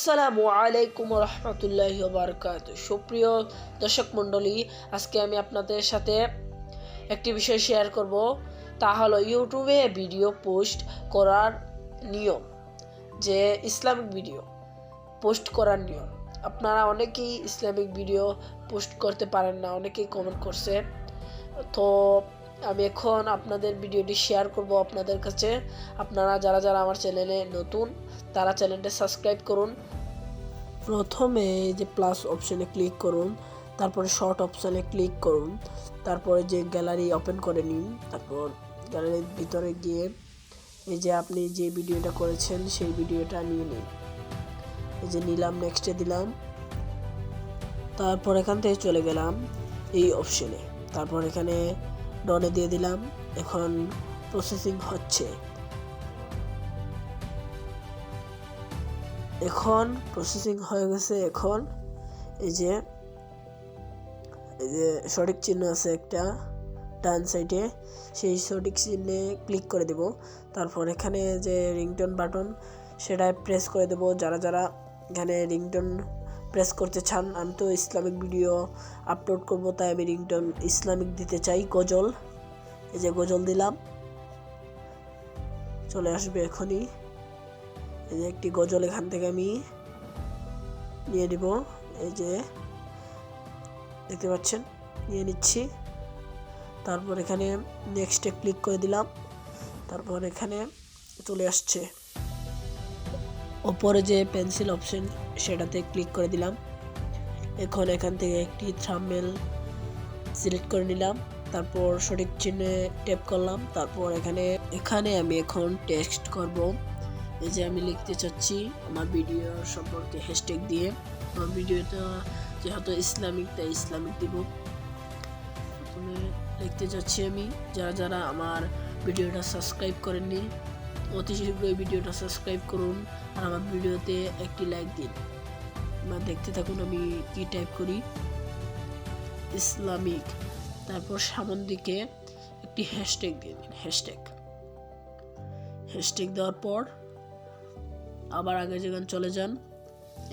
আসসালামু আলাইকুম রহমতুল্লাহি ওয়া বারাকাতুহু। সুপ্রিয় দর্শক মণ্ডলী, আজকে আমি আপনাদের সাথে একটি বিষয় শেয়ার করব, তা হলো ইউটিউবে ভিডিও পোস্ট করার নিয়ম। যে ইসলামিক ভিডিও পোস্ট করার নিয়ম। আপনারা অনেকেই ইসলামিক ভিডিও পোস্ট করতে পারেন না, অনেকেই কমেন্ট করছে। তো আমি এখন আপনাদের ভিডিওটি শেয়ার করব আপনাদের কাছে। আপনারা যারা যারা আমার চ্যানেলে নতুন, তারা চ্যানেলটা সাবস্ক্রাইব করুন। প্রথমে যে প্লাস অপশনে ক্লিক করুন, তারপরে শর্ট অপশনে ক্লিক করুন, তারপরে যে গ্যালারি ওপেন করে নিন। তারপর গ্যালারির ভিতরে গিয়ে এই যে আপনি যে ভিডিওটা করেছেন সেই ভিডিওটা নিয়ে নিন। এই যে নিলাম, নেক্সটে দিলাম, তারপর এখান থেকে চলে গেলাম এই অপশনে, তারপর এখানে ডনে দিয়ে দিলাম। এখন প্রসেসিং হচ্ছে, এখন প্রসেসিং হয়ে গেছে। এখন এই যে সঠিক চিহ্ন আছে একটা ডান সাইডে, সেই সঠিক চিহ্নে ক্লিক করে দেব। তারপর এখানে যে রিংটোন বাটন সেটায় প্রেস করে দেব। যারা যারা এখানে রিংটোন প্রেস করতে চান, আমি তো ইসলামিক ভিডিও আপলোড করব, তাই আমি রিংটোন ইসলামিক দিতে চাই, গজল। এই যে গজল দিলাম, চলে আসবে এখনই। এই যে একটি গজল এখান থেকে আমি নিয়ে নিব। এই যে দেখতে পাচ্ছেন, নিয়ে নিচ্ছি। তারপর এখানে নেক্সটে ক্লিক করে দিলাম। তারপর এখানে চলে আসছে ওপরে যে পেন্সিল অপশন, সেটাতে ক্লিক করে দিলাম। এখন এখান থেকে একটি থাম্বনেল সিলেক্ট করে নিলাম, তারপর সঠিক চিহ্নে ট্যাপ করলাম। তারপর এখানে আমি এখন টেক্সট করব। এই যে আমি লিখতে চাচ্ছি আমার ভিডিও সম্পর্কে হ্যাশট্যাগ দিয়ে। আমার ভিডিওটা যেহেতু ইসলামিক, তাই ইসলামিক দিব। প্রথমে লিখতে চাচ্ছি আমি, যারা যারা আমার ভিডিওটা সাবস্ক্রাইব করেননি, অতি শীঘ্রই ভিডিওটা সাবস্ক্রাইব করুন আর আমার ভিডিওতে একটি লাইক দিন। আপনারা দেখতে থাকুন আমি কি টাইপ করি, ইসলামিক। তারপর সামনের দিকে একটি হ্যাশট্যাগ দিয়ে দিন, হ্যাশট্যাগ দেওয়ার পর আবার আগে যেখানে চলে যান।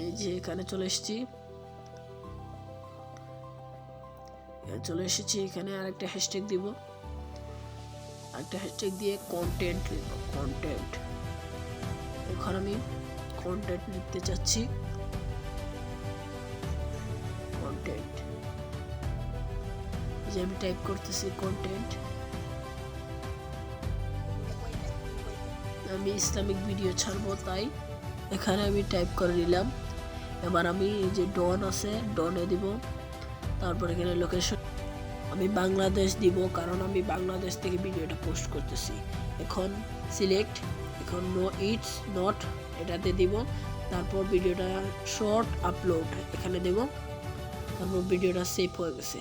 এই যে এখানে চলে এসেছি, এখানে আরেকটা হ্যাশট্যাগ দিব, আরেকটা হ্যাশট্যাগ দিয়ে কন্টেন্ট লিখব, কন্টেন্ট। এখন আমি কন্টেন্ট লিখতে চাচ্ছি, কন্টেন্ট। যে আমি টাইপ করতেছি কন্টেন্ট। আমি ইসলামিক ভিডিও ছাড়বো, তাই এখানে আমি টাইপ করে নিলাম। এবার আমি এই যে ডন আছে, ডনে দিব। তারপর এখানে লোকেশন আমি বাংলাদেশ দিব, কারণ আমি বাংলাদেশ থেকে ভিডিওটা পোস্ট করতেছি। এখন সিলেক্ট, এখন নো ইটস নট এটাতে দিব। তারপর ভিডিওটা শর্ট আপলোড এখানে দেব। তারপর ভিডিওটা সেভ হয়ে গেছে।